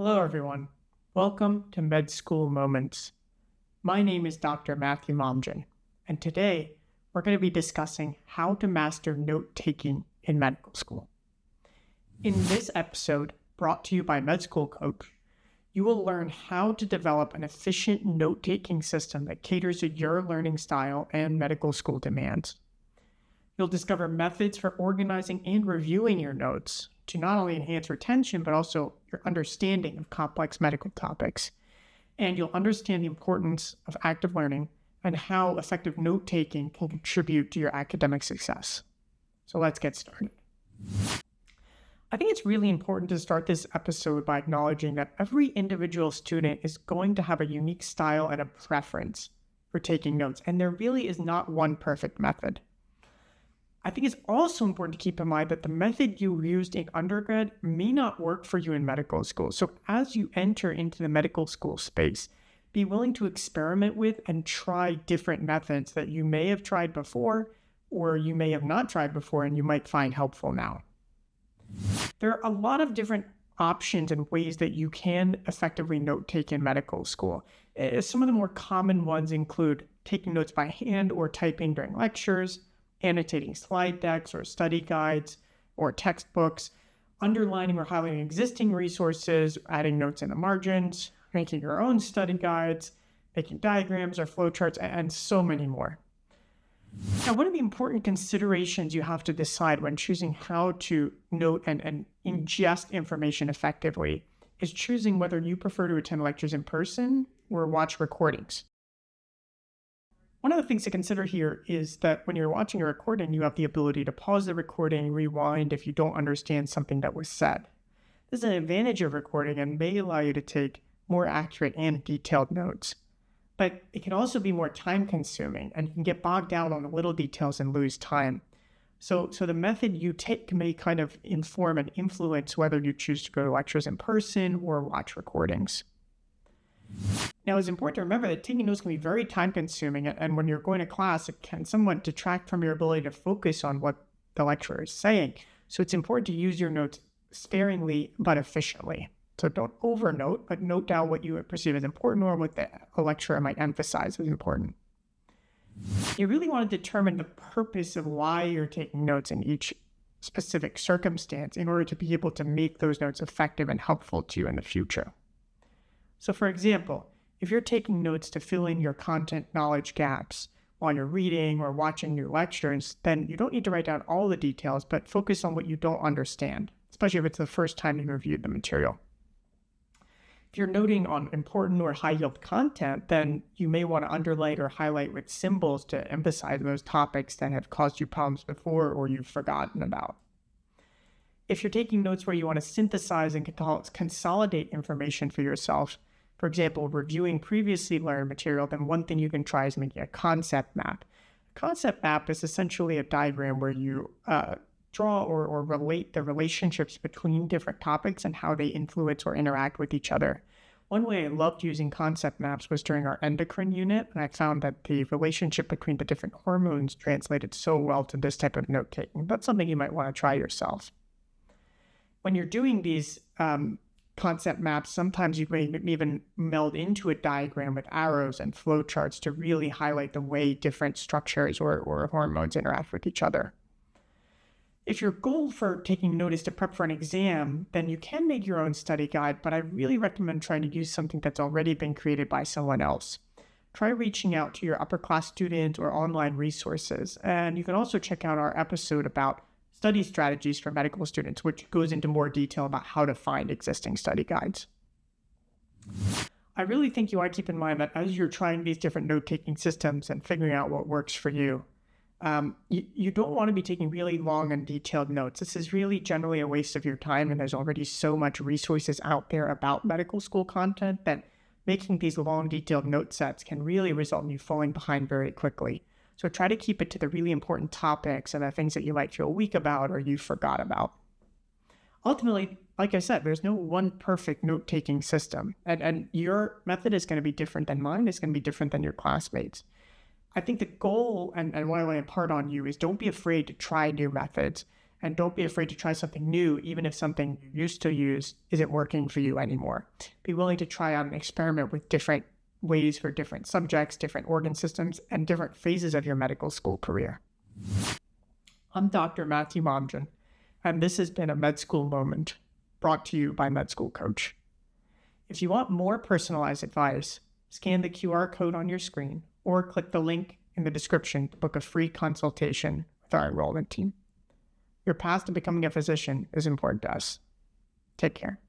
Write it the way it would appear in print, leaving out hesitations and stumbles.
Hello, everyone. Welcome to Med School Moments. My name is Dr. Matthew Momjian, and today we're going to be discussing how to master note-taking in medical school. In this episode, brought to you by MedSchoolCoach, you will learn how to develop an efficient note-taking system that caters to your learning style and medical school demands. You'll discover methods for organizing and reviewing your notes to not only enhance retention, but also your understanding of complex medical topics. And you'll understand the importance of active learning and how effective note-taking can contribute to your academic success. So let's get started. I think it's really important to start this episode by acknowledging that every individual student is going to have a unique style and a preference for taking notes, and there really is not one perfect method. I think it's also important to keep in mind that the method you used in undergrad may not work for you in medical school. So as you enter into the medical school space, be willing to experiment with and try different methods that you may have tried before or you may have not tried before and you might find helpful now. There are a lot of different options and ways that you can effectively note take in medical school. Some of the more common ones include taking notes by hand or typing during lectures, annotating slide decks or study guides or textbooks, underlining or highlighting existing resources, adding notes in the margins, making your own study guides, making diagrams or flowcharts, and so many more. Now, one of the important considerations you have to decide when choosing how to note and ingest information effectively is choosing whether you prefer to attend lectures in person or watch recordings. One of the things to consider here is that when you're watching a recording, you have the ability to pause the recording, rewind if you don't understand something that was said. This is an advantage of recording and may allow you to take more accurate and detailed notes. But it can also be more time-consuming, and you can get bogged down on the little details and lose time. So the method you take may kind of inform and influence whether you choose to go to lectures in person or watch recordings. Now, it's important to remember that taking notes can be very time-consuming, and when you're going to class, it can somewhat detract from your ability to focus on what the lecturer is saying. So it's important to use your notes sparingly but efficiently. So don't overnote, but note down what you perceive as important or what the lecturer might emphasize as important. You really want to determine the purpose of why you're taking notes in each specific circumstance in order to be able to make those notes effective and helpful to you in the future. So for example, if you're taking notes to fill in your content knowledge gaps while you're reading or watching your lectures, then you don't need to write down all the details, but focus on what you don't understand, especially if it's the first time you reviewed the material. If you're noting on important or high-yield content, then you may want to underline or highlight with symbols to emphasize those topics that have caused you problems before or you've forgotten about. If you're taking notes where you want to synthesize and consolidate information for yourself, for example, reviewing previously learned material, then one thing you can try is making a concept map. A concept map is essentially a diagram where you draw or relate the relationships between different topics and how they influence or interact with each other. One way I loved using concept maps was during our endocrine unit, and I found that the relationship between the different hormones translated so well to this type of note-taking. That's something you might want to try yourself. When you're doing these concept maps, sometimes you may even meld into a diagram with arrows and flowcharts to really highlight the way different structures or hormones interact with each other. If your goal for taking note is to prep for an exam, then you can make your own study guide, but I really recommend trying to use something that's already been created by someone else. Try reaching out to your upper class students or online resources, and you can also check out our episode about study strategies for medical students, which goes into more detail about how to find existing study guides. I really think you want to keep in mind that as you're trying these different note-taking systems and figuring out what works for you, you don't want to be taking really long and detailed notes. This is really generally a waste of your time, and there's already so much resources out there about medical school content that making these long, detailed note sets can really result in you falling behind very quickly. So try to keep it to the really important topics and the things that you might feel weak about or you forgot about. Ultimately, like I said, there's no one perfect note-taking system, and your method is going to be different than mine. It's going to be different than your classmates. I think the goal and what I want to impart on you is don't be afraid to try new methods And don't be afraid to try something new, even if something you used to use isn't working for you anymore. Be willing to try out and experiment with different ways for different subjects, different organ systems, and different phases of your medical school career. I'm Dr. Matthew Momjian, and this has been a Med School Moment brought to you by MedSchoolCoach. If you want more personalized advice, scan the QR code on your screen or click the link in the description to book a free consultation with our enrollment team. Your path to becoming a physician is important to us. Take care.